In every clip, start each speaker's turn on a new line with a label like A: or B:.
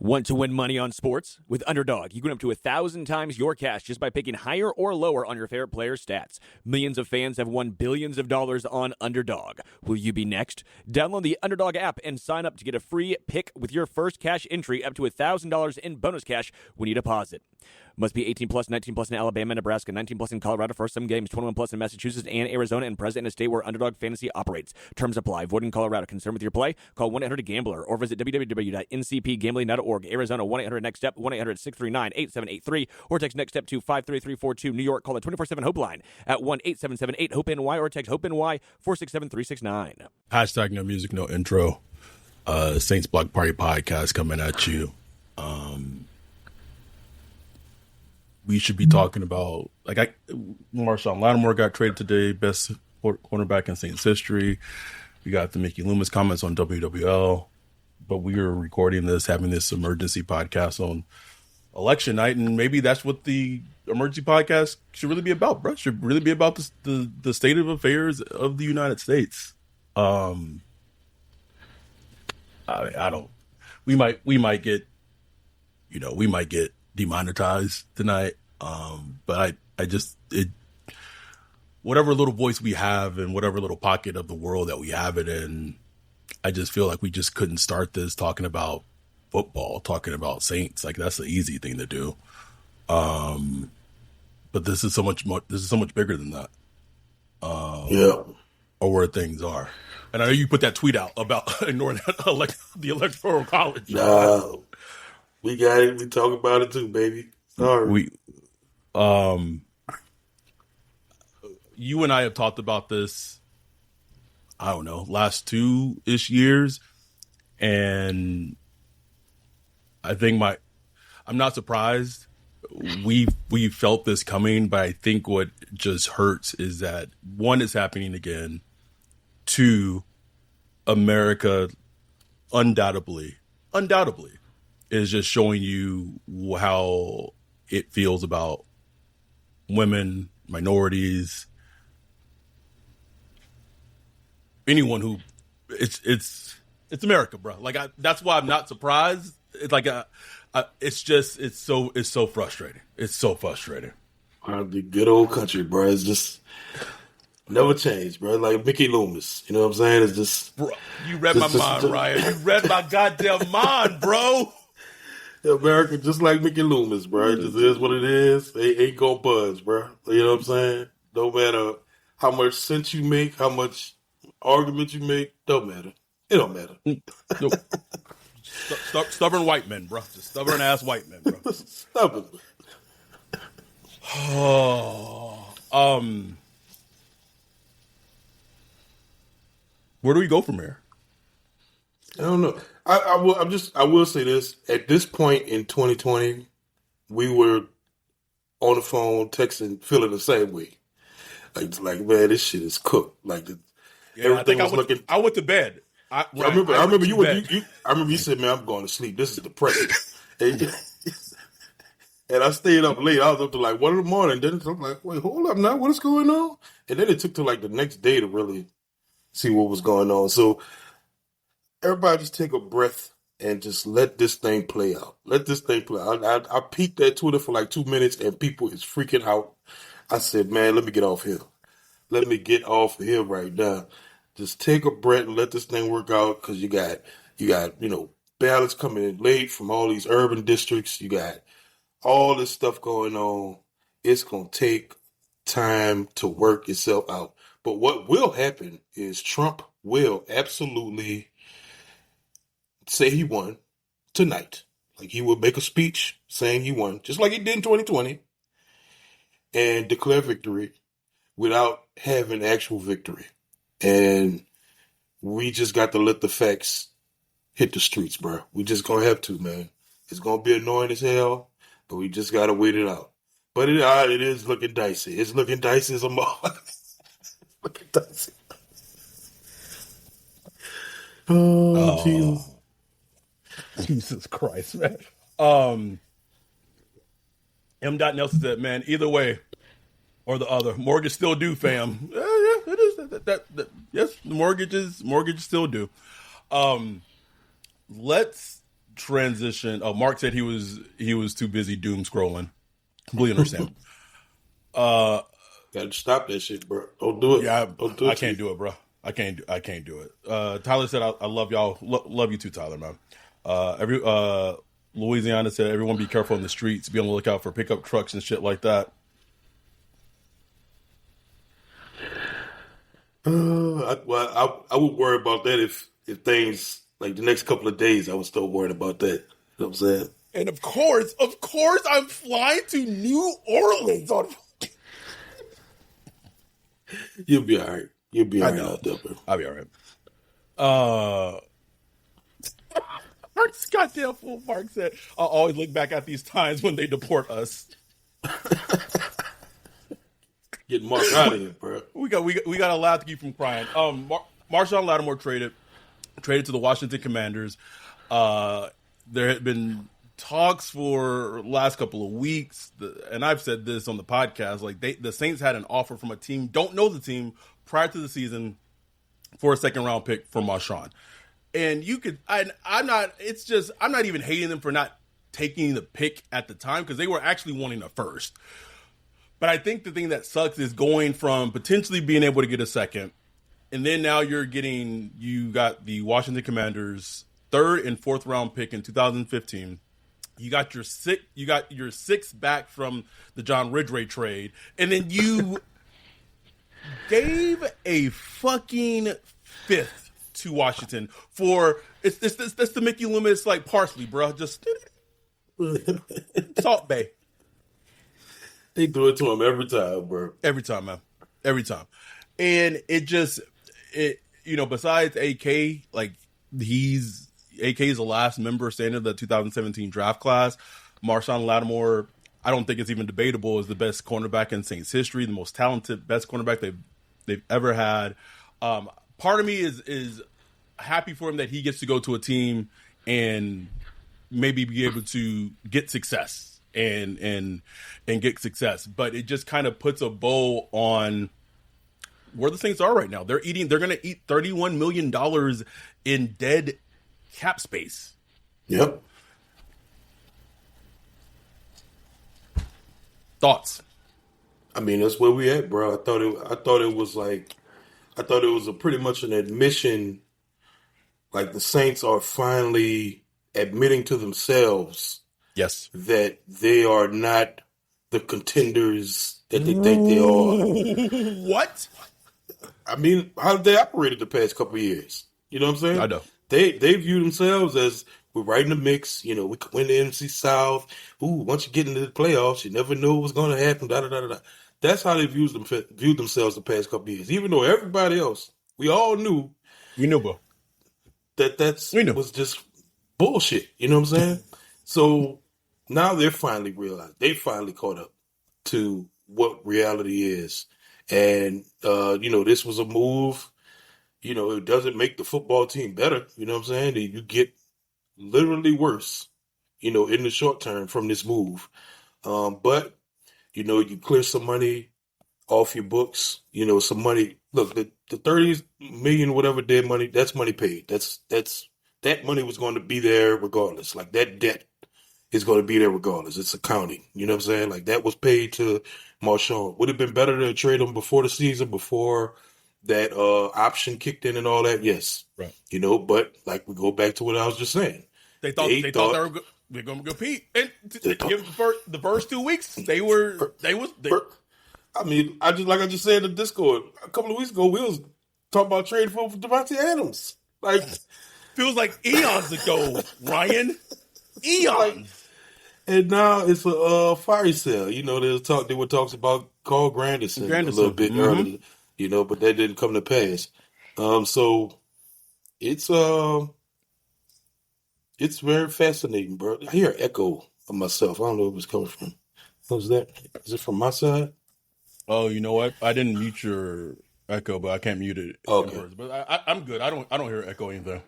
A: Want to win money on sports? With Underdog, you can win up to 1,000 times your cash just by picking higher or lower on your favorite players' stats. Millions of fans have won billions of dollars on Underdog. Will you be next? Download the Underdog app and sign up to get a free pick with your first cash entry up to $1,000 in bonus cash when you deposit. Must be 18 plus, 19 plus in Alabama, Nebraska, 19 plus in Colorado for some games, 21 plus in Massachusetts and Arizona, and present in a state where Underdog Fantasy operates. Terms apply. Void in Colorado. Concerned with your play? Call 1-800-GAMBLER or visit www.ncpgambling.org. Arizona, 1-800-NEXT-STEP, 1-800-639-8783, or text NEXT STEP to 53342. New York, call the 24/7 HOPE line at 1-877-8-HOPE-NY or text HOPE-NY 467-369.
B: Hashtag no music, no intro. Saints Block Party podcast coming at you. We should be talking about, Marshawn Lattimore got traded today, best cornerback in Saints history. We got the Mickey Loomis comments on WWL, but we are recording this, having this emergency podcast on election night, and maybe that's what the emergency podcast should really be about, bro. It should really be about the state of affairs of the United States. We might get demonetized tonight. But whatever little voice we have and whatever little pocket of the world that we have it in, I just feel like we just couldn't start this talking about football, talking about Saints. Like, that's the easy thing to do. But this is so much more, this is so much bigger than that. Or where things are. And I know you put that tweet out about ignoring the electoral college.
C: Nah, we got it. We talk about it too, baby. Sorry.
B: You and I have talked about this, I don't know, last 2-ish years. And I think I'm not surprised. We felt this coming, but I think what just hurts is that, one, it's happening again. 2, America undoubtedly is just showing you how it feels about women, minorities, anyone who it's America, bro. That's why I'm not surprised. It's like it's so frustrating. It's so frustrating.
C: The good old country, bro. It's just never changed, bro. Like Mickey Loomis, you know what I'm saying? It's just,
B: bro. You read my mind, Ryan. You read my goddamn mind, bro.
C: America, just like Mickey Loomis, bro. It just is what it is. They ain't gonna budge, bro. You know what I'm saying? Don't matter how much sense you make, how much argument you make. Don't matter. It don't matter.
B: Nope. Stubborn white men, bro. Just stubborn ass white men, bro.
C: Stubborn.
B: Where do we go from here?
C: I don't know. I will say this. At this point in 2020, we were on the phone, texting, feeling the same way. Like man, this shit is cooked. Everything was looking.
B: I went to bed.
C: I remember you said, man, I'm going to sleep. This is depressing. And I stayed up late. I was up to 1 in the morning. Then I'm like, wait, hold up now. What is going on? And then it took to the next day to really see what was going on. So everybody just take a breath and just let this thing play out. Let this thing play out. I peeked at Twitter for 2 minutes and people is freaking out. I said, man, let me get off here. Let me get off here right now. Just take a breath and let this thing work out, because you got ballots coming in late from all these urban districts. You got all this stuff going on. It's going to take time to work itself out. But what will happen is Trump will absolutely say he won tonight. He will make a speech saying he won, just like he did in 2020, and declare victory without having actual victory. And we just got to let the facts hit the streets, bro. We just going to have to, man. It's going to be annoying as hell, but we just got to wait it out. But it is looking dicey. It's looking dicey as a mother. Looking dicey. Oh, Jesus.
B: Jesus Christ, man. M. Nelson said, man, either way or the other, mortgage still due, fam. Yeah, it is. Yes, mortgages still due. Let's transition. Oh, Mark said he was too busy doom scrolling. Completely understand.
C: Gotta stop that shit, bro. Don't do it.
B: Yeah,
C: Don't do it.
B: I can't do it, bro. I can't do it. Tyler said, I love y'all. Love you too, Tyler, man. Louisiana said, everyone be careful in the streets. Be on the lookout for pickup trucks and shit like that.
C: I would worry about that if things like the next couple of days I was still worried about that. You know what I'm saying?
B: And of course, I'm flying to New Orleans on.
C: You'll be all right. You'll be all right out there, bro.
B: I'll be all right. Mark's goddamn fool. Mark said, I'll always look back at these times when they deport us.
C: Get Mark out of here, bro.
B: We got a lot to keep from crying. Marshawn Lattimore traded to the Washington Commanders. There had been talks for last couple of weeks, and I've said this on the podcast. Like the Saints had an offer from a team, don't know the team, prior to the season for a second round pick for Marshawn. And I'm not even hating them for not taking the pick at the time because they were actually wanting a first. But I think the thing that sucks is going from potentially being able to get a second, and then now you got the Washington Commanders' third and fourth round pick in 2015. You got your sixth back from the John Ridgway trade, and then you gave a fucking fifth to Washington for it's the Mickey Loomis like parsley, bro. Just Salt Bay.
C: They do it to him every time, bro.
B: Every time, man. Every time. And besides AK, like AK is the last member standing of the 2017 draft class. Marshawn Lattimore, I don't think it's even debatable, is the best cornerback in Saints history, the most talented, best cornerback they've ever had. Part of me is happy for him that he gets to go to a team and maybe be able to get success and get success. But it just kind of puts a bow on where the Saints are right now. They're going to eat $31 million in dead cap space.
C: Yep.
B: Thoughts?
C: I mean, that's where we at, bro. I thought it was a pretty much an admission, like the Saints are finally admitting to themselves,
B: yes,
C: that they are not the contenders that they think they are.
B: What?
C: I mean, how have they operated the past couple of years? You know what I'm saying?
B: I know.
C: They view themselves as, we're right in the mix. You know, we could win the NFC South. Ooh, once you get into the playoffs, you never know what's going to happen. Da da da da. That's how they viewed themselves the past couple of years. Even though everybody else, we all knew.
B: We knew, bro.
C: Was just bullshit. You know what I'm saying? So now they're finally realized. They finally caught up to what reality is. And, this was a move. It doesn't make the football team better. You know what I'm saying? You get literally worse, in the short term from this move. But, you clear some money off your books, some money. Look, the 30 million, whatever dead money, that's money paid. That money was going to be there regardless. Like that debt is going to be there regardless. It's accounting. You know what I'm saying? Like that was paid to Marshawn. Would it have been better to trade him before the season, before that option kicked in and all that? Yes.
B: Right.
C: But like we go back to what I was just saying.
B: They thought they were going to compete. And the first 2 weeks,
C: I mean, I just said in the Discord a couple of weeks ago, we was talking about trading for Devontae Adams. Like,
B: feels like eons ago, Ryan. Eons.
C: And now it's a fire sale. There were talks about Carl Granderson a little bit earlier, but that didn't come to pass. So it's very fascinating, bro. I hear an echo of myself. I don't know where it's coming from. What's that? Is it from my side?
B: Oh, you know what? I didn't mute your echo, but I can't mute it.
C: Okay.
B: But I'm good. I don't hear echo either.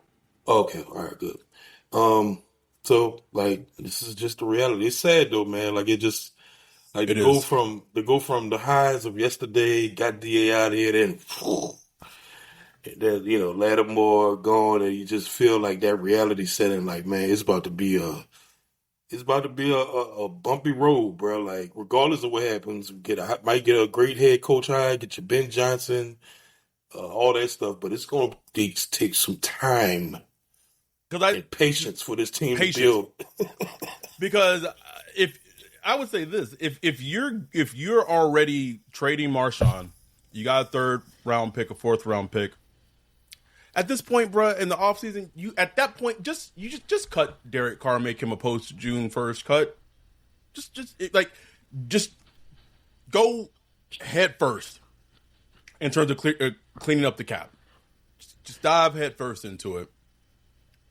C: Okay. All right. Good. So like this is just the reality. It's sad though, man. Like it just like to go from the highs of yesterday, got DA out here, then that Lattimore gone, and you just feel like that reality setting. Like, man, it's about to be a bumpy road, bro. Like, regardless of what happens, might get a great head coach hire, get your Ben Johnson, all that stuff, but it's going to take some time and patience for this team to build.
B: Because if I would say this, if you're already trading Marshawn, you got a third round pick, a fourth round pick. At this point, bro, in the offseason, you just cut Derek Carr, make him a post June 1st cut. Just go head first in terms of cleaning up the cap. Just dive head first into it.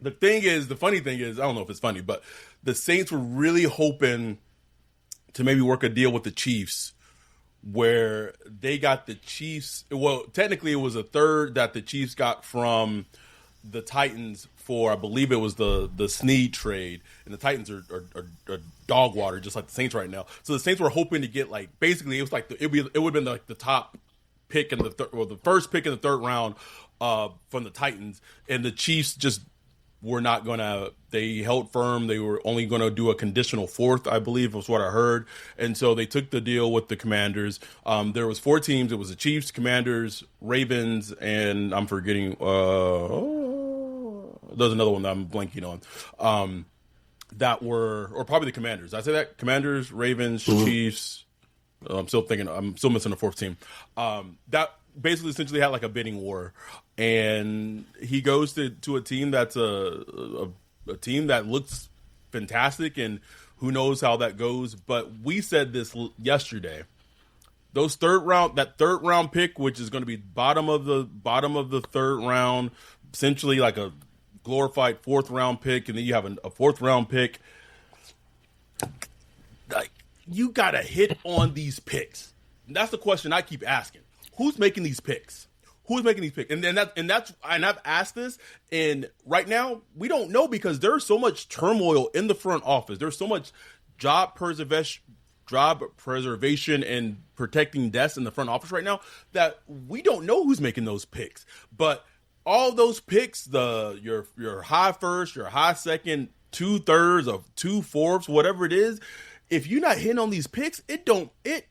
B: The funny thing is, I don't know if it's funny, but the Saints were really hoping to maybe work a deal with the Chiefs where they got the Chiefs. Well, technically, it was a third that the Chiefs got from the Titans for, I believe it was the Snead trade, and the Titans are dog water, just like the Saints right now. So the Saints were hoping to get basically it was it would have been like the top pick in the first pick in the third round from the Titans, and the Chiefs just were not gonna. They held firm. They were only gonna do a conditional fourth, I believe, was what I heard. And so they took the deal with the Commanders. There was 4 teams. It was the Chiefs, Commanders, Ravens, and I'm forgetting. There's another one that I'm blanking on. That were, or probably the Commanders. I say that Commanders, Ravens, Chiefs. I'm still missing a 4th team. That basically essentially had like a bidding war, and he goes to a team that's a team that looks fantastic, and who knows how that goes. But we said this yesterday. That third round pick, which is going to be bottom of the third round, essentially like a glorified 4th round pick, and then you have a 4th round pick. Like, you got to hit on these picks. And that's the question I keep asking. Who's making these picks? Who's making these picks? And I've asked this, and right now we don't know because there's so much turmoil in the front office. There's so much job preservation and protecting desks in the front office right now that we don't know who's making those picks. But all those picks, your high first, your high second, 2/3 of 2/4, whatever it is, if you're not hitting on these picks, it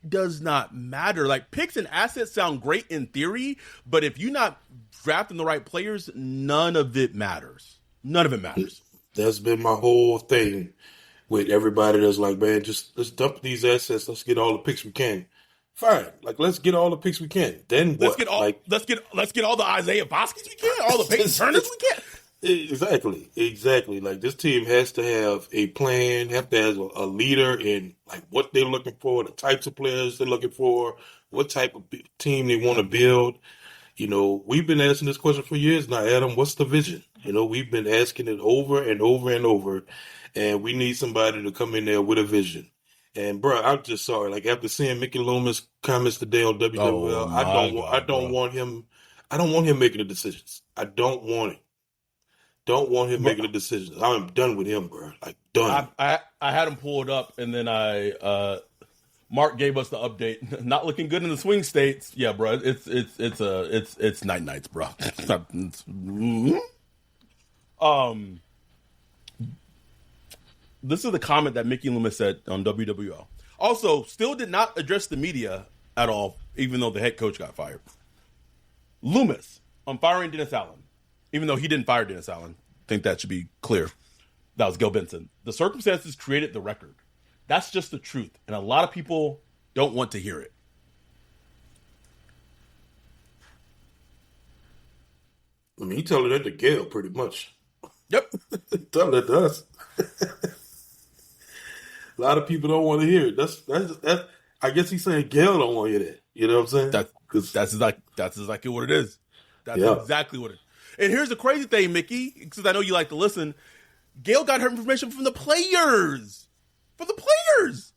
B: does not matter. Like, picks and assets sound great in theory, but if you're not drafting the right players, none of it matters. None of it matters.
C: That's been my whole thing with everybody that's like, man, just let's dump these assets. Let's get all the picks we can. Fine. Like, let's get all the picks we can. Then what?
B: Let's get all the Isaiah Boskis we can, all the Peyton Turners we can.
C: Exactly. Like, this team has to have a plan, have to have a leader in like what they're looking for, the types of players they're looking for, what type of team they want to build. We've been asking this question for years now, Adam. What's the vision? We've been asking it over and over and over, and we need somebody to come in there with a vision. And bro, I'm just sorry. Like, after seeing Mickey Loomis comments today on WWL, I don't want him. I don't want him making the decisions. I don't want it. Don't want him making the decisions. I'm done with him, bro. Like, done.
B: I had him pulled up, and then Mark gave us the update. Not looking good in the swing states. Yeah, bro. It's nights, bro. This is the comment that Mickey Loomis said on WWL. Also, still did not address the media at all, even though the head coach got fired. Loomis on firing Dennis Allen. Even though he didn't fire Dennis Allen, I think that should be clear. That was Gil Benson. The circumstances created the record. That's just the truth. And a lot of people don't want to hear it.
C: I mean, he telling that to Gail pretty much.
B: Yep.
C: Telling that to us. A lot of people don't want to hear it. That's I guess he's saying Gail don't want to hear that. You know what I'm saying?
B: That's exactly what it is. That's exactly what it is. And here's the crazy thing, Mickey, because I know you like to listen. Gail got her information from the players. From the players.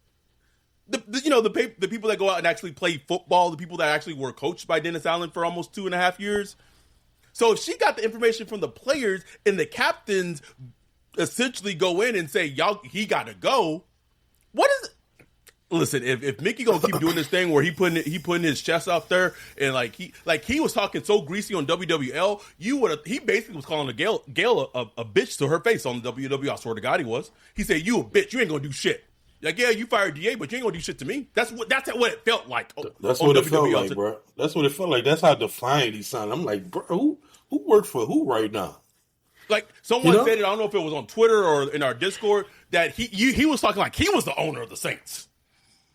B: The people that go out and actually play football, the people that actually were coached by Dennis Allen for almost 2.5 years. So if she got the information from the players and the captains essentially go in and say, he got to go, what is it? Listen, if Mickey gonna keep doing this thing where he putting his chest out there and he was talking so greasy on WWL, he basically was calling Gail a bitch to her face on the WWL. I swear to God he was. He said, "You a bitch, you ain't gonna do shit." Like, yeah, you fired DA, but you ain't gonna do shit to me. That's what it felt like.
C: That's what it felt like, bro. That's what it felt like. That's how defiant he sounded. I'm like, bro, who worked for who right now?
B: Like someone said it. I don't know if it was on Twitter or in our Discord that he was talking like he was the owner of the Saints.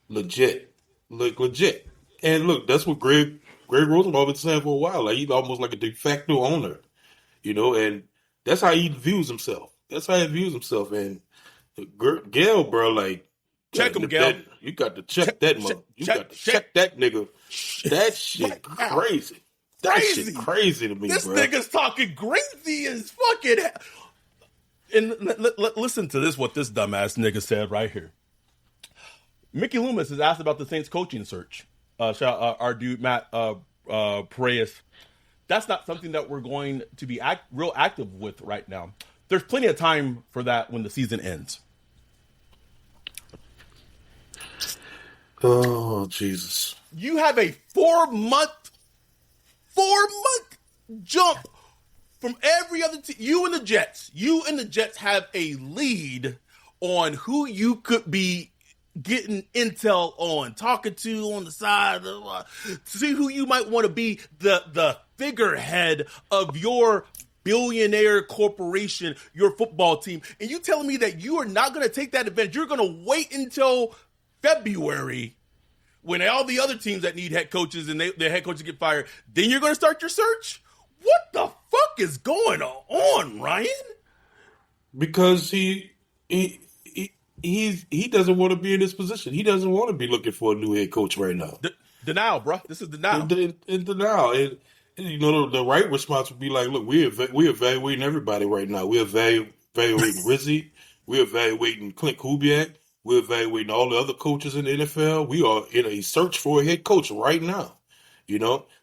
C: Legit. And look, that's what Greg Rosenthal been saying for a while. Like he's almost like a de facto owner, and that's how he views himself. And Gail, bro, like
B: check him, Gail.
C: You got to check that mother. You got to check that nigga. That shit crazy. That shit crazy to me,
B: this
C: bro.
B: This nigga's talking crazy as fucking. And listen to this. What this dumbass nigga said right here. Mickey Loomis is asked about the Saints coaching search. Our dude Matt Paredes. That's not something that we're going to be real active with right now. There's plenty of time for that when the season ends.
C: Oh, Jesus.
B: You have a 4 month jump from every other team. You and the Jets have a lead on who you could be getting intel on, talking to on the side, to see who you might want to be the figurehead of your billionaire corporation, your football team. And you telling me that you are not going to take that advantage. You're going to wait until February when all the other teams that need head coaches and their head coaches get fired, then you're going to start your search? What the fuck is going on, Ryan?
C: Because he doesn't want to be in this position. He doesn't want to be looking for a new head coach right now.
B: Denial, bro. This is denial.
C: In denial. And the right response would be like, look, we're evaluating everybody right now. We're evaluating Rizzi. We're evaluating Clint Kubiak. We're evaluating all the other coaches in the NFL. We are in a search for a head coach right now.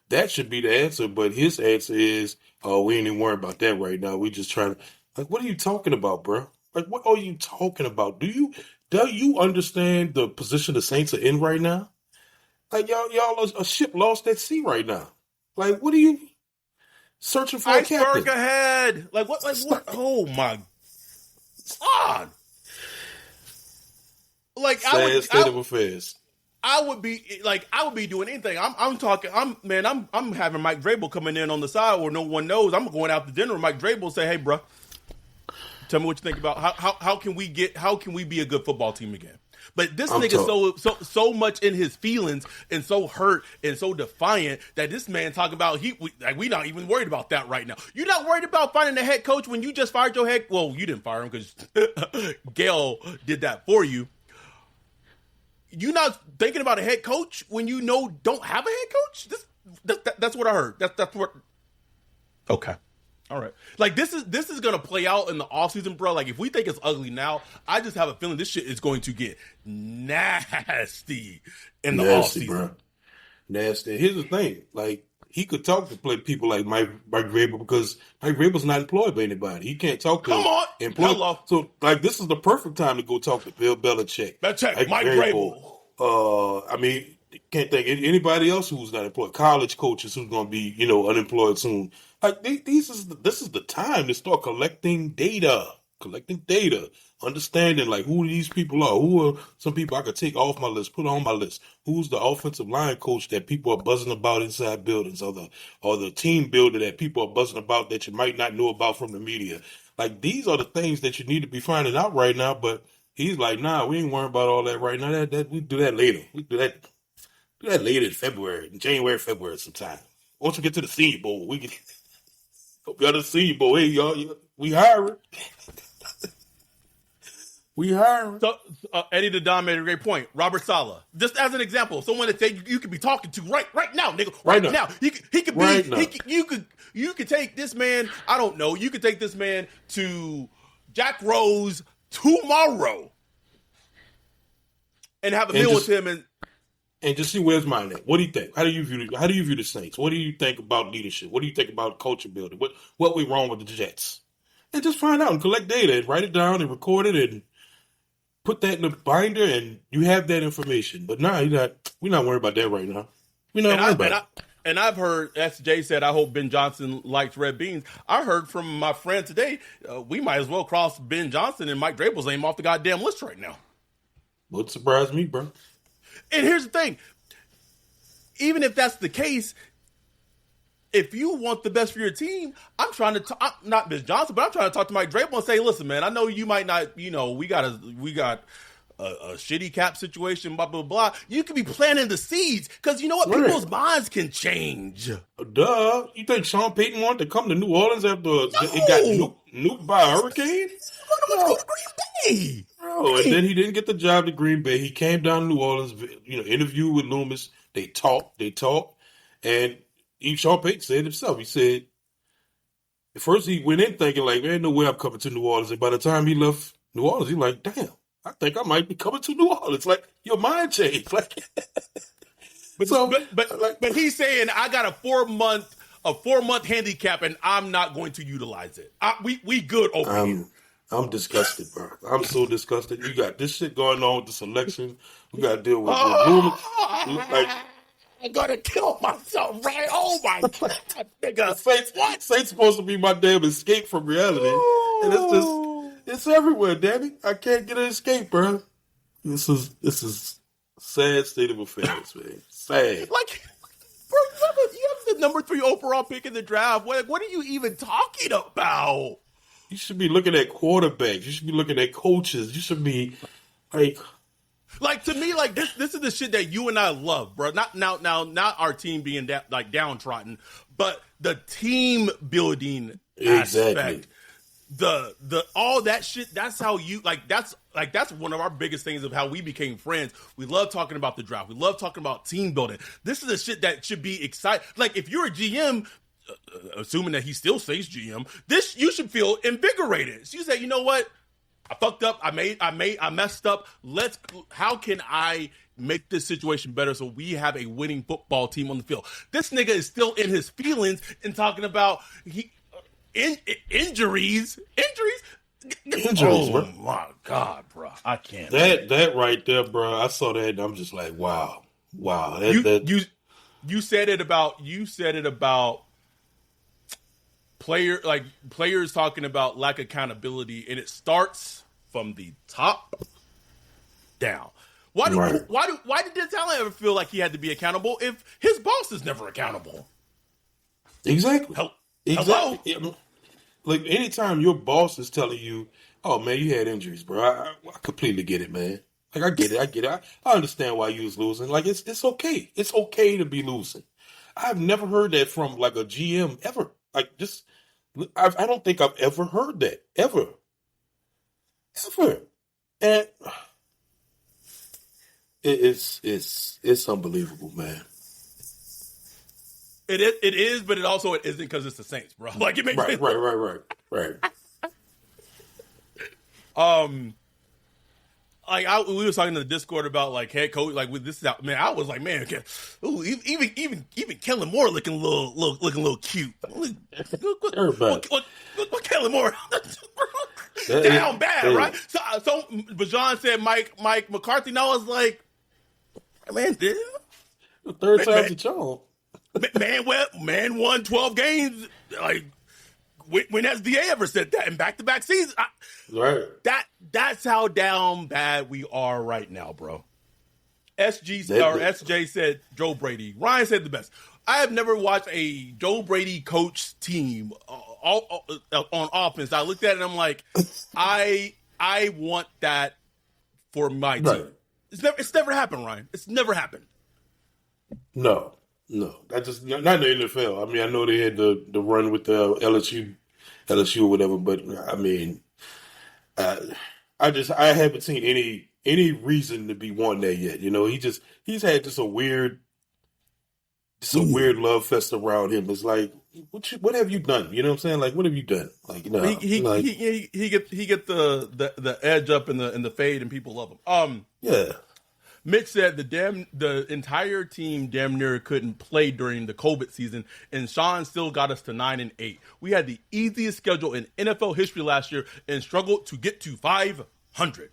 C: That should be the answer. But his answer is, we ain't even worried about that right now. We just trying to, like, what are you talking about, bro? Like, what are you talking about? Do you understand the position the Saints are in right now? Like, y'all are a ship lost at sea right now. Like, what are you searching for?
B: Iceberg ahead. Like, what? Like, what? Oh my God! Like,
C: sad state of affairs.
B: I would be doing anything. I'm having Mike Vrabel coming in on the side where no one knows. I'm going out to dinner with Mike Vrabel and say, hey, bro, tell me what you think about how can we be a good football team again? But this nigga's so much in his feelings and so hurt and so defiant that this man talking about we not even worried about that right now. You're not worried about finding a head coach when you just fired your head. Well, you didn't fire him because Gail did that for you. You not thinking about a head coach when you don't have a head coach? That's what I heard. That's what. Okay. All right. Like, this is going to play out in the offseason, bro. Like, if we think it's ugly now, I just have a feeling this shit is going to get nasty in the offseason. Bro.
C: Nasty. Here's the thing. Like, he could talk to people like Mike Vrabel because Mike Vrabel's not employed by anybody. He can't talk to employees. So, like, this is the perfect time to go talk to Bill Belichick.
B: Mike Vrabel.
C: Can't think anybody else who's not employed. College coaches who's going to be, unemployed soon. Like, this is the time to start collecting data, understanding like who these people are. Who are some people I could take off my list, put on my list? Who's the offensive line coach that people are buzzing about inside buildings, or the team builder that people are buzzing about that you might not know about from the media? Like, these are the things that you need to be finding out right now. But he's like, nah, we ain't worrying about all that right now. That we do that later. We do that later in February, January, February sometime. Once we get to the Senior Bowl, we can hope y'all to the Senior Bowl. Hey, y'all, we hiring. We hiring.
B: So, Eddie the Don made a great point. Robert Saleh, just as an example, someone that you could be talking to right now, nigga. Right now. He could be. You could take this man. I don't know. You could take this man to Jack Rose tomorrow and have a meal with him
C: and just see where his mind at. What do you think? How do you view the Saints? What do you think about leadership? What do you think about culture building? What went wrong with the Jets? And just find out and collect data and write it down and record it put that in the binder, and you have that information. But nah, we're not worried about that right now. We're not worried about it.
B: And I've heard, SJ said, I hope Ben Johnson likes red beans. I heard from my friend today, we might as well cross Ben Johnson and Mike Vrabel's name off the goddamn list right now.
C: Wouldn't surprise me, bro.
B: And here's the thing. Even if that's the case, if you want the best for your team, I'm trying to talk, not Ben Johnson, but I'm trying to talk to Mike Vrabel and say, listen, man, I know you might not, we got a shitty cap situation, blah, blah, blah. You could be planting the seeds because you know what?
C: Right.
B: People's minds can change.
C: Duh. You think Sean Payton wanted to come to New Orleans after it got nuked by a hurricane?
B: Go to Green Bay.
C: Bro, and then he didn't get the job to Green Bay. He came down to New Orleans, interview with Loomis. They talked. And even Sean Payton said himself, he said, at first he went in thinking like, man, no way I'm coming to New Orleans. And by the time he left New Orleans, he's like, damn. I think I might be coming to New Orleans. Like, your mind changed. Like,
B: but he's saying I got a 4-month handicap and I'm not going to utilize it. We good over here.
C: I'm disgusted, bro. I'm so disgusted. You got this shit going on with the selection. We got to deal with like,
B: I'm gonna kill myself, right? Oh my god, nigga!
C: Saints supposed to be my damn escape from reality, and it's everywhere, damn it. I can't get an escape, bro. This is sad state of affairs, man. Sad.
B: Like, bro, you have the number 3 overall pick in the draft. What are you even talking about?
C: You should be looking at quarterbacks. You should be looking at coaches. You should be
B: like to me, like this is the shit that you and I love, bro. Not our team being downtrodden, but the team building aspect. The all that shit. That's how you that's one of our biggest things of how we became friends. We love talking about the draft. We love talking about team building. This is the shit that should be exciting. Like if you're a GM, assuming that he still stays GM, you should feel invigorated. So you say, you know what? I fucked up. I messed up. How can I make this situation better so we have a winning football team on the field? This nigga is still in his feelings and talking about injuries. Oh
C: bro.
B: My God, bro. I can't.
C: That right there, bro. I saw that and I'm just like, wow.
B: You said it about players talking about lack of accountability, and it starts from the top down. Why did Dennis Allen ever feel like he had to be accountable if his boss is never accountable?
C: Exactly.
B: Hello?
C: Like anytime your boss is telling you, "Oh man, you had injuries, bro," I completely get it, man. Like I get it. I understand why you was losing. Like it's okay. It's okay to be losing. I've never heard that from like a GM ever. Like I don't think I've ever heard that ever. And it's unbelievable, man.
B: It is, but it also isn't because it's the Saints, bro. Like it makes
C: right.
B: We were talking to the Discord about like head coach, like with this out. Man, I was like, man, even Kellen Moore looking a little cute. What Kellen Moore down bad, right? So Bajan said Mike McCarthy. And I was like, man, dude,
C: the third time's a charm.
B: Man won 12 games. Like when has DA ever said that in back-to-back seasons?
C: Right.
B: That's how down bad we are right now, bro. SJ said Joe Brady. Ryan said the best. I have never watched a Joe Brady coach team on offense. I looked at it and I'm like, I want that for my team. It's never happened, Ryan. It's never happened.
C: No, that's just not in the NFL. I mean, I know they had the run with the LSU or whatever, but I mean, I haven't seen any reason to be wanting that yet. You know, he's had just a weird love fest around him. It's like, what have you done? You know what I'm saying? Like, what have you done? Like, no,
B: he get the edge up in the fade, and people love him.
C: Yeah.
B: Mitch said the entire team damn near couldn't play during the COVID season, and Sean still got us to 9-8. We had the easiest schedule in NFL history last year and struggled to get to 500.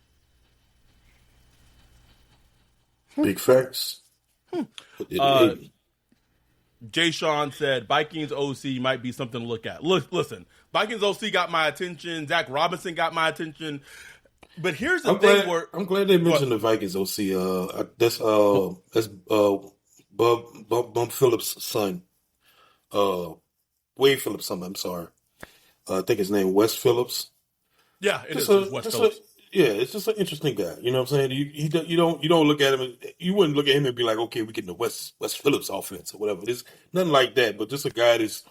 C: Big facts.
B: Jay Sean said Vikings OC might be something to look at. Listen, Vikings OC got my attention. Zach Robinson got my attention. But here's the thing where
C: I'm glad they mentioned the Vikings OC. That's Bump Phillips' son. Wade Phillips' son. I'm sorry. I think his name Wes Phillips.
B: Yeah, it is Wes Phillips.
C: It's just an interesting guy. You know what I'm saying? You don't look at him. You wouldn't look at him and be like, okay, we're getting the Wes Phillips offense or whatever. There's nothing like that. But just a guy that's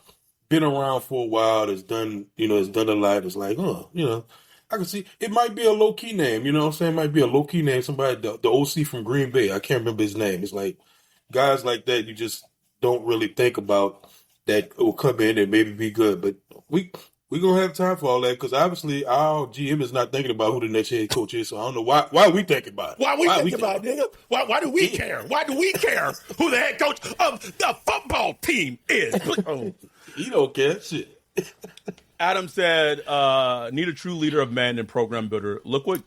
C: been around for a while, that's done a lot. It's like, I can see it might be a low key name. You know what I'm saying? It might be a low key name. Somebody, the OC from Green Bay. I can't remember his name. It's like guys like that. You just don't really think about that will come in and maybe be good. But we gonna have time for all that because obviously our GM is not thinking about who the next head coach is. So I don't know why we thinking about it.
D: Why we thinking about it, nigga? Why do we care? Why do we care who the head coach of the football team is?
C: He don't care. Shit.
B: Adam said, need a true leader of men and program builder. Look what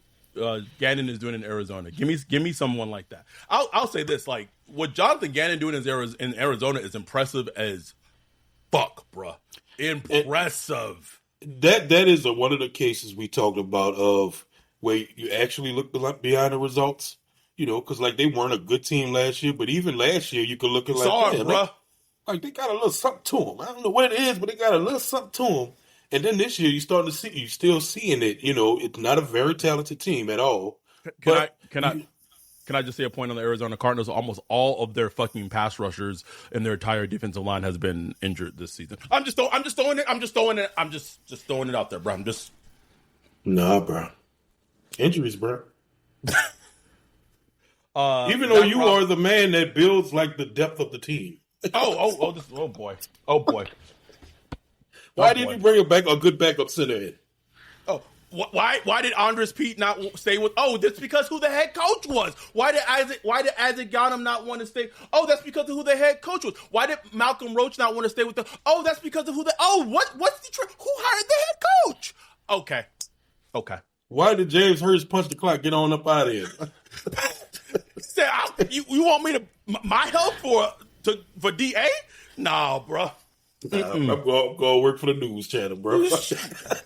B: Gannon is doing in Arizona. Give me someone like that. I'll say this, like what Jonathan Gannon doing in Arizona is impressive as fuck, bruh. Impressive.
C: That is one of the cases we talked about of where you actually look behind the results. You know, because like they weren't a good team last year, but even last year you could look at
B: bruh.
C: Like they got a little something to them. I don't know what it is, but they got a little something to them. And then this year you still seeing it. You know, it's not a very talented team at all.
B: Can I just say a point on the Arizona Cardinals? Almost all of their fucking pass rushers and their entire defensive line has been injured this season. I'm just throwing it out there, bro.
C: Nah, bro. Injuries, bro. Even though you are the man that builds like the depth of the team.
B: Oh boy.
C: Why did you bring a good backup center in?
B: Oh. Why did Andres Pete not stay with? Oh, that's because who the head coach was. Why did Isaac Ghanem not want to stay? Oh, that's because of who the head coach was. Why did Malcolm Roach not want to stay with the? Oh, that's because of who the. Oh, what's the who hired the head coach? Okay.
C: Why did James Hurst punch the clock? Get on up out of here.
B: You want me to my help for DA? Nah, bro.
C: I'm going to work for the news channel, bro.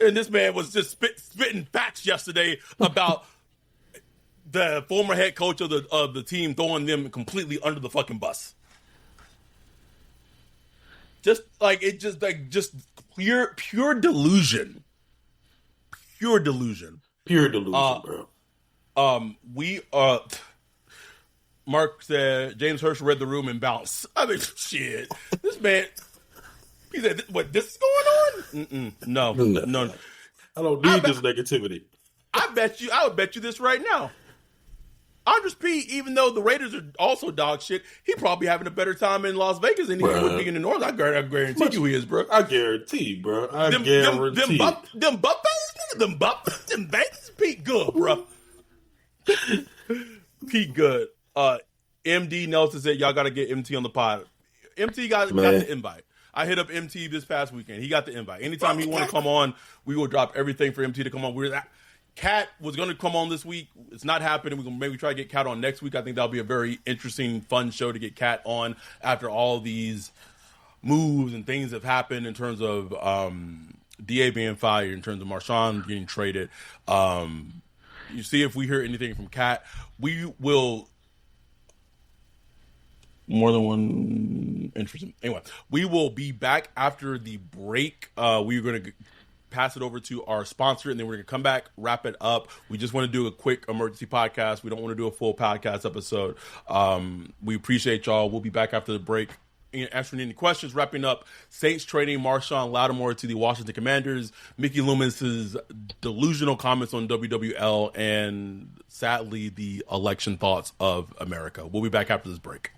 B: And this man was just spitting facts yesterday about the former head coach of the team throwing them completely under the fucking bus. Just pure delusion. Pure delusion.
C: Bro.
B: Mark said James Hurst read the room and bounced. I mean, shit. This man. He said, "What? This is going on? No.
C: I don't need this negativity."
B: I would bet you this right now. Andres Pete, even though the Raiders are also dog shit, he probably having a better time in Las Vegas than he would be in the North. I guarantee you he is, bro.
C: I guarantee, bro. Them
B: Vegas Pete good, bro. Pete good. MD Nelson said y'all got to get MT on the pod. MT got the invite. I hit up MT this past weekend. He got the invite. Anytime he want to come on, we will drop everything for MT to come on. Cat was going to come on this week. It's not happening. We're going to maybe try to get Cat on next week. I think that'll be a very interesting, fun show to get Cat on after all these moves and things have happened in terms of DA being fired, in terms of Marshawn getting traded. You see if we hear anything from Cat. We will... More than one interesting. Anyway, we will be back after the break. We're going to pass it over to our sponsor, and then we're going to come back, wrap it up. We just want to do a quick emergency podcast. We don't want to do a full podcast episode. We appreciate y'all. We'll be back after the break, answering any questions, wrapping up Saints trading Marshawn Lattimore to the Washington Commanders, Mickey Loomis's delusional comments on WWL, and sadly, the election thoughts of America. We'll be back after this break.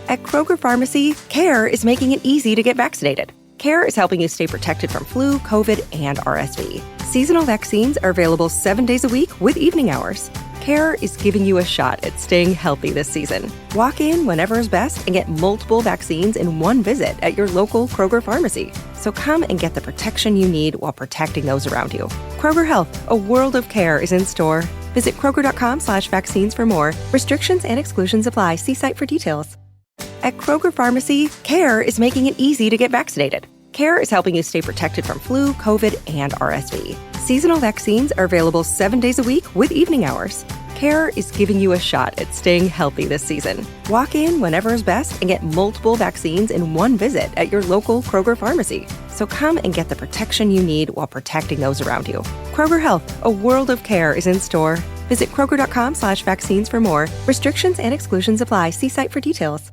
E: At Kroger Pharmacy, CARE is making it easy to get vaccinated. CARE is helping you stay protected from flu, COVID, and RSV. Seasonal vaccines are available 7 days a week with evening hours. CARE is giving you a shot at staying healthy this season. Walk in whenever is best and get multiple vaccines in one visit at your local Kroger pharmacy. So come and get the protection you need while protecting those around you. Kroger Health, a world of care is in store. Visit Kroger.com/vaccines for more. Restrictions and exclusions apply. See site for details. At Kroger Pharmacy, CARE is making it easy to get vaccinated. CARE is helping you stay protected from flu, COVID, and RSV. Seasonal vaccines are available 7 days a week with evening hours. CARE is giving you a shot at staying healthy this season. Walk in whenever is best and get multiple vaccines in one visit at your local Kroger pharmacy. So come and get the protection you need while protecting those around you. Kroger Health, a world of care is in store. Visit Kroger.com/vaccines for more. Restrictions and exclusions apply. See site for details.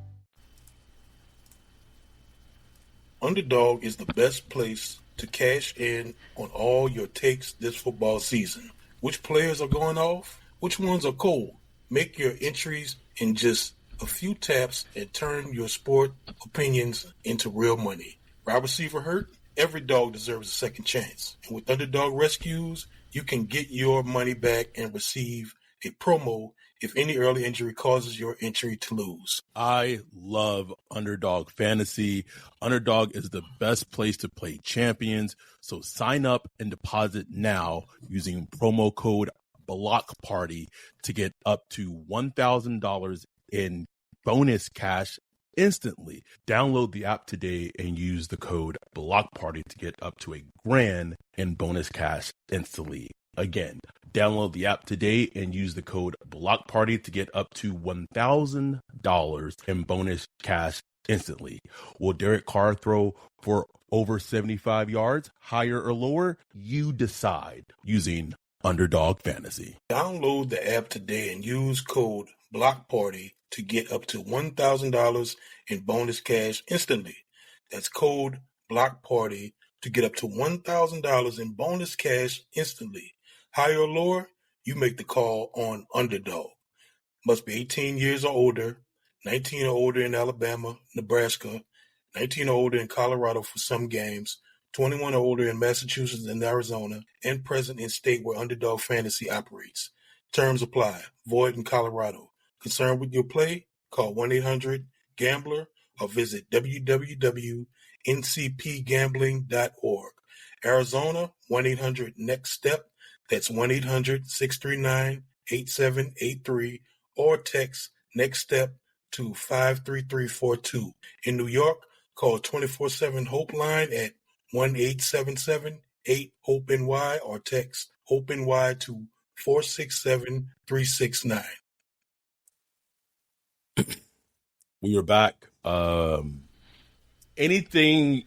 C: Underdog is the best place to cash in on all your takes this football season. Which players are going off? Which ones are cold? Make your entries in just a few taps and turn your sport opinions into real money. Wide receiver hurt? Every dog deserves a second chance. And with Underdog Rescues, you can get your money back and receive a promo if any early injury causes your entry to lose.
B: I love Underdog Fantasy. Underdog is the best place to play champions. So sign up and deposit now using promo code BLOCKPARTY to get up to $1,000 in bonus cash instantly. Download the app today and use the code BLOCKPARTY to get up to $1,000 in bonus cash instantly. Again, download the app today and use the code BLOCKPARTY to get up to $1,000 in bonus cash instantly. Will Derek Carr throw for over 75 yards, higher or lower? You decide using Underdog Fantasy.
C: Download the app today and use code BLOCKPARTY to get up to $1,000 in bonus cash instantly. That's code BLOCKPARTY to get up to $1,000 in bonus cash instantly. Higher or lower, you make the call on Underdog. Must be 18 years or older, 19 or older in Alabama, Nebraska, 19 or older in Colorado for some games, 21 or older in Massachusetts and Arizona, and present in state where Underdog Fantasy operates. Terms apply. Void in Colorado. Concerned with your play? Call 1-800-GAMBLER or visit www.ncpgambling.org. Arizona, 1-800-NEXT-STEP. That's 1-800-639-8783 or text Next Step to 53342. In New York, call 24/7-HOPE-LINE at 1-877-8-HOPE-NY or text HOPE-NY to 467-369.
B: We are back. Anything,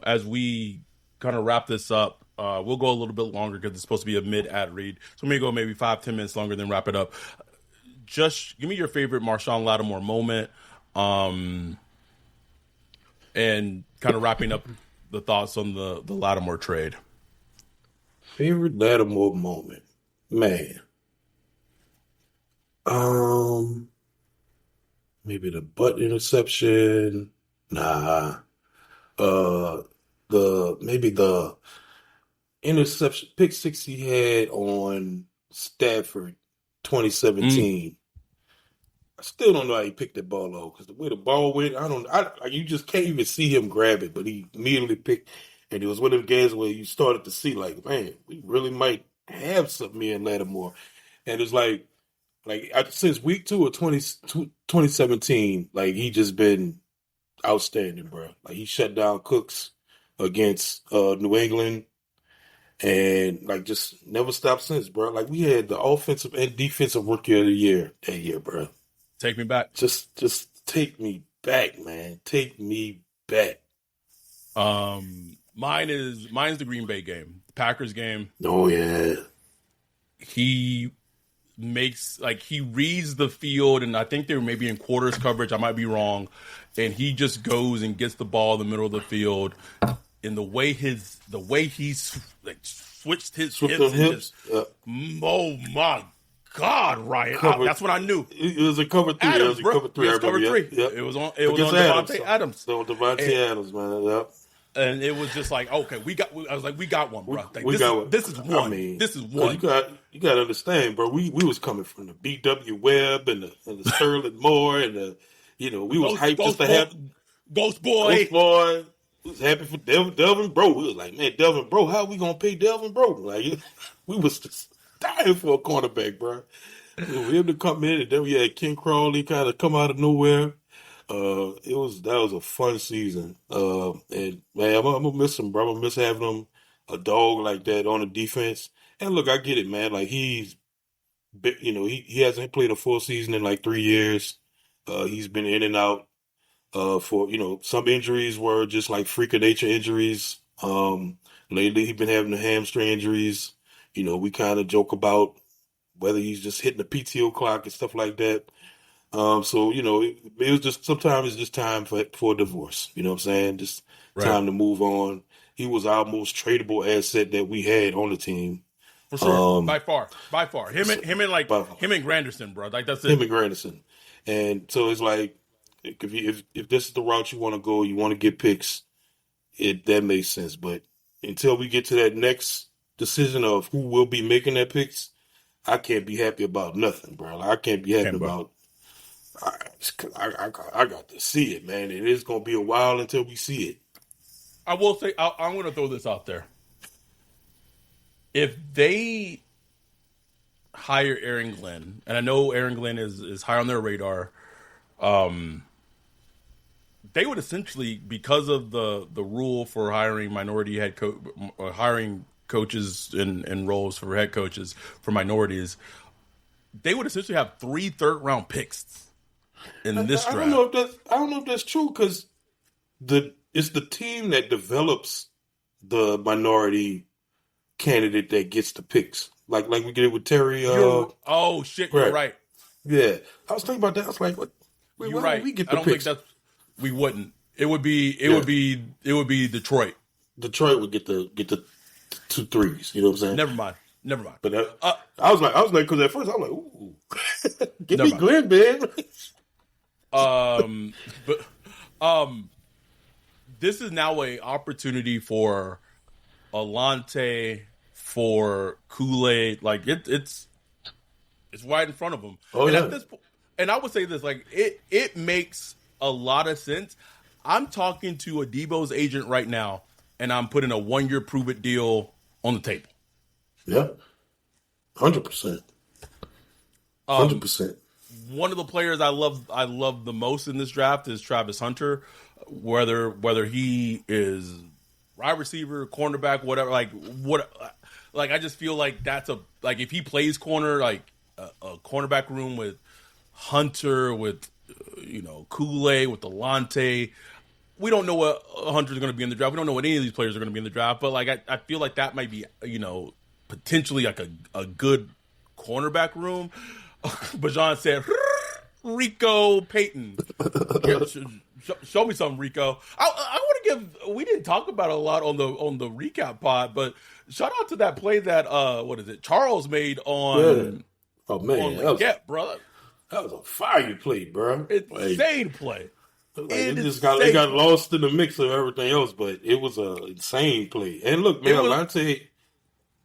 B: as we kind of wrap this up, we'll go a little bit longer because it's supposed to be a mid-ad read. So we may go maybe 5-10 minutes longer, then wrap it up. Just give me your favorite Marshawn Lattimore moment, and kind of wrapping up the thoughts on the Lattimore trade.
C: Favorite Lattimore moment? Man. Maybe the butt interception. Nah. Maybe the interception pick six he had on Stafford 2017. I still don't know how he picked that ball off because the way the ball went, you just can't even see him grab it, but he immediately picked, and it was one of the games where you started to see, like, man, we really might have something here in Lattimore. And it's like since week 2 of 2017, like, he just been outstanding, bro. Like, he shut down Cooks against New England, and like just never stopped since, bro. Like, we had the offensive and defensive rookie of the year that year, bro.
B: Take me back.
C: Just take me back, man. Take me back.
B: Mine's the Green Bay game, the Packers game.
C: Oh yeah.
B: He reads the field, and I think they were maybe in quarters coverage. I might be wrong. And he just goes and gets the ball in the middle of the field. And the way he's like switched his hips. Oh my God, Ryan! That's what I knew.
C: It was a cover 3.
B: Adams,
C: it was a cover 3.
B: It was cover 3.
C: Yep.
B: It was on Davante Adams.
C: So Davante Adams, man. Yep.
B: And it was just like, okay, I was like, we got one, bro. Like,
C: we got one.
B: This is one.
C: I mean,
B: this is one.
C: You got to understand, bro. We was coming from the B.W. Webb and the Sterling Moore and we was hyped just to have
B: Ghost Boy.
C: Ghost Boy. We was happy for Delvin Bro. We was like, man, Delvin Bro, how we gonna pay Delvin Bro? Like, we was just dying for a cornerback, bro. For him to come in, and then we had Ken Crawley kind of come out of nowhere. That was a fun season. And man, I'm gonna miss him, bro. I'm gonna miss having him a dog like that on the defense. And look, I get it, man. Like he hasn't played a full season in like 3 years. He's been in and out. For some injuries were just like freak of nature injuries. Lately he's been having the hamstring injuries. We kind of joke about whether he's just hitting the PTO clock and stuff like that. So it was just sometimes it's just time for a divorce. You know what I'm saying? Just time to move on. He was our most tradable asset that we had on the team.
B: For sure, by far. Him and Granderson, bro. Like that's it.
C: Him and Granderson, and so it's like. If this is the route you want to go, you want to get picks, that makes sense. But until we get to that next decision of who will be making that picks, I can't be happy about nothing, bro. I can't be happy about. I got to see it, man. It is going to be a while until we see it.
B: I will say I'm going to throw this out there. If they hire Aaron Glenn, and I know Aaron Glenn is high on their radar. They would essentially, because of the rule for hiring minority hiring coaches in roles for head coaches for minorities, they would essentially have 3 third-round picks in this draft.
C: I don't know if that's true because it's the team that develops the minority candidate that gets the picks. Like we did with Terry.
B: You're right.
C: Yeah, I was thinking about that. I was like, what?
B: You're right.
C: We get
B: I
C: the
B: don't
C: picks?
B: think we wouldn't. It would be Detroit.
C: Detroit would get the 2 threes. You know what I'm saying?
B: Never mind.
C: But I was like, because at first I was like, ooh, give me Glenn, man.
B: This is now a opportunity for Alante, for Kool-Aid. Like it's right in front of them.
C: Oh,
B: and
C: yeah.
B: at this point, and I would say this, like it makes a lot of sense. I'm talking to Adebo's agent right now, and I'm putting a 1-year prove-it deal on the table.
C: Yeah, 100%. 100%.
B: One of the players I love the most in this draft is Travis Hunter. Whether he is wide receiver, cornerback, whatever, I just feel like that's if he plays corner, like a cornerback room with Hunter, with Kool-Aid, with Alante. We don't know what Hunter's going to be in the draft. We don't know what any of these players are going to be in the draft. But I feel like that might be potentially like a good cornerback room. Bajan said, Rico Payton. Show me something, Rico. I want to give. We didn't talk about it a lot on the recap pod, but shout out to that play that Charles made on.
C: Oh man,
B: brother.
C: That was a fire play, bro.
B: Insane play.
C: It got lost in the mix of everything else, but it was an insane play. And look, man,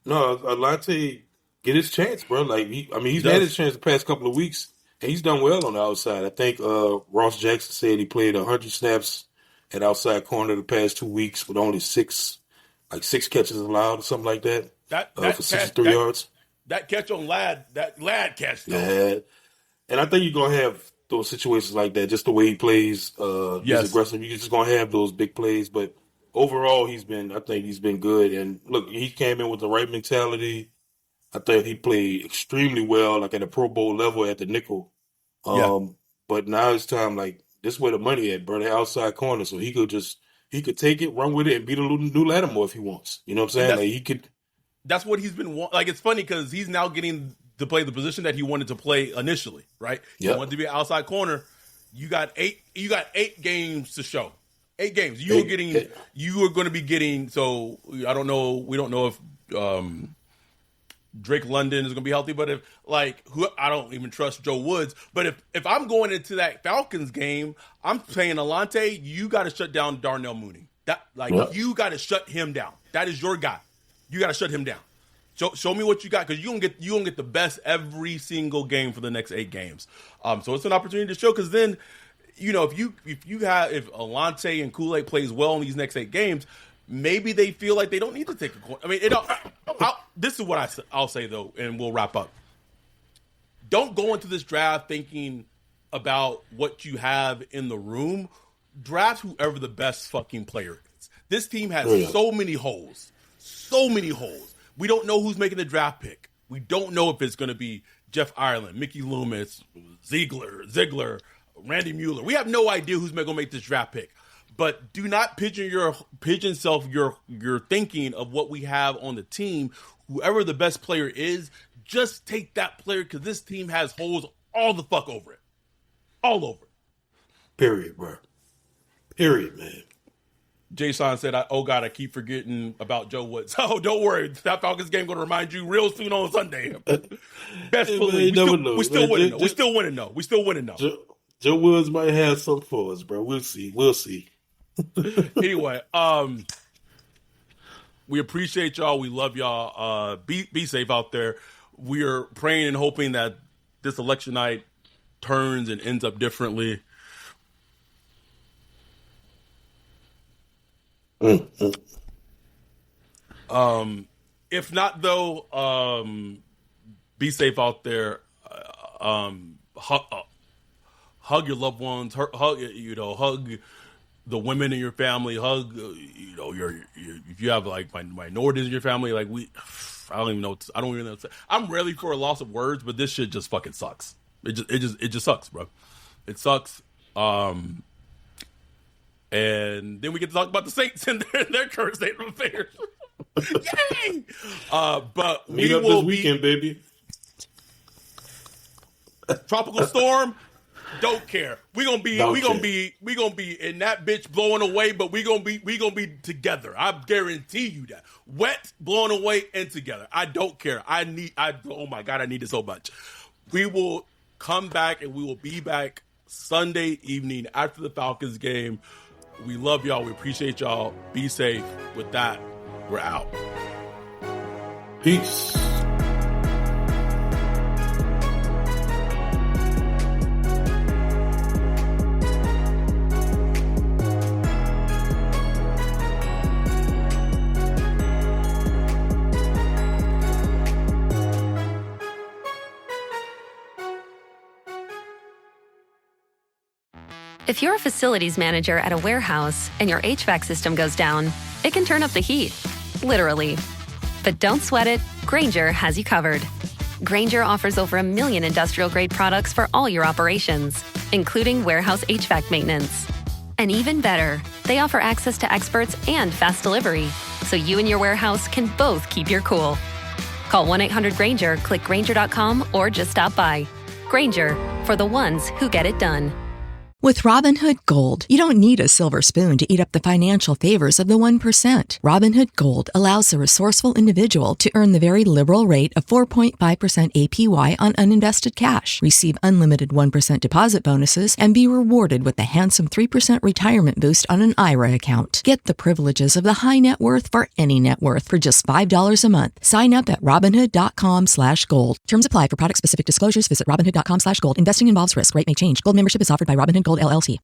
C: Alante get his chance, bro. Like he's had his chance the past couple of weeks, and he's done well on the outside. I think Ross Jackson said he played 100 snaps at outside corner the past 2 weeks with only 6 catches allowed or something like that. For 63 yards.
B: That catch on Ladd catch, though.
C: Yeah. And I think you're going to have those situations like that, just the way he plays. He's aggressive. You're just going to have those big plays. But overall, I think he's been good. And look, he came in with the right mentality. I think he played extremely well, like at a Pro Bowl level at the nickel. But now it's time, this is where the money at, bro, the outside corner. So he could take it, run with it, and be the new Lattimore if he wants. You know what I'm saying?
B: That's what he's been wanting. It's funny because he's now getting to play the position that he wanted to play initially, right? He wanted to be an outside corner. You got 8 games to show. 8 games. You are going to be getting. So I don't know. We don't know if Drake London is going to be healthy, but I don't even trust Joe Woods. But if I'm going into that Falcons game, I'm saying Alante, you got to shut down Darnell Mooney.
D: You got to shut him down. That is your guy. You got to shut him down. Show me what you got, because you gonna get the best every single game for the next 8 games. So it's an opportunity to show, because then, if Alante and Kool-Aid plays well in these next 8 games, maybe they feel like they don't need to take a corner. I mean, this is what I'll say though, and we'll wrap up. Don't go into this draft thinking about what you have in the room. Draft whoever the best fucking player is. This team has so many holes. So many holes. We don't know who's making the draft pick. We don't know if it's going to be Jeff Ireland, Mickey Loomis, Ziegler, Randy Mueller. We have no idea who's going to make this draft pick. But do not pigeon self your thinking of what we have on the team. Whoever the best player is, just take that player, because this team has holes all the fuck over it. All over it.
C: Period, bro. Period, man.
D: Jason said, "Oh God, I keep forgetting about Joe Woods." Oh, don't worry, that Falcons game going to remind you real soon on Sunday. Best we still winning. We still winning though.
C: Joe Woods might have something for us, bro. We'll see.
D: Anyway, we appreciate y'all. We love y'all. Be safe out there. We are praying and hoping that this election night turns and ends up differently. If not, though, be safe out there. Hug your loved ones. Hug the women in your family. Hug, your if you have like minorities in your family. Like I don't even know. I don't even know. I'm ready for a loss of words, but this shit just fucking sucks. It just sucks, bro. It sucks. And then we get to talk about the Saints and their current state of affairs. Yay! But
C: meet up this weekend, baby.
D: Tropical storm. Don't care. We gonna be in that bitch blowing away, but we gonna be together. I guarantee you that. Wet, blowing away, and together. I don't care. Oh my God, I need it so much. We will come back, and we will be back Sunday evening after the Falcons game. We love y'all. We appreciate y'all. Be safe. With that, we're out.
C: Peace.
F: If you're a facilities manager at a warehouse and your HVAC system goes down, it can turn up the heat, literally. But don't sweat it, Grainger has you covered. Grainger offers over 1 million industrial-grade products for all your operations, including warehouse HVAC maintenance. And even better, they offer access to experts and fast delivery, so you and your warehouse can both keep your cool. Call 1-800-GRAINGER, click Grainger.com, or just stop by. Grainger, for the ones who get it done.
G: With Robinhood Gold, you don't need a silver spoon to eat up the financial favors of the 1%. Robinhood Gold allows the resourceful individual to earn the very liberal rate of 4.5% APY on uninvested cash, receive unlimited 1% deposit bonuses, and be rewarded with the handsome 3% retirement boost on an IRA account. Get the privileges of the high net worth for any net worth for just $5 a month. Sign up at Robinhood.com/gold. Terms apply. For product-specific disclosures, visit Robinhood.com/gold. Investing involves risk. Rate may change. Gold membership is offered by Robinhood Gold LLC.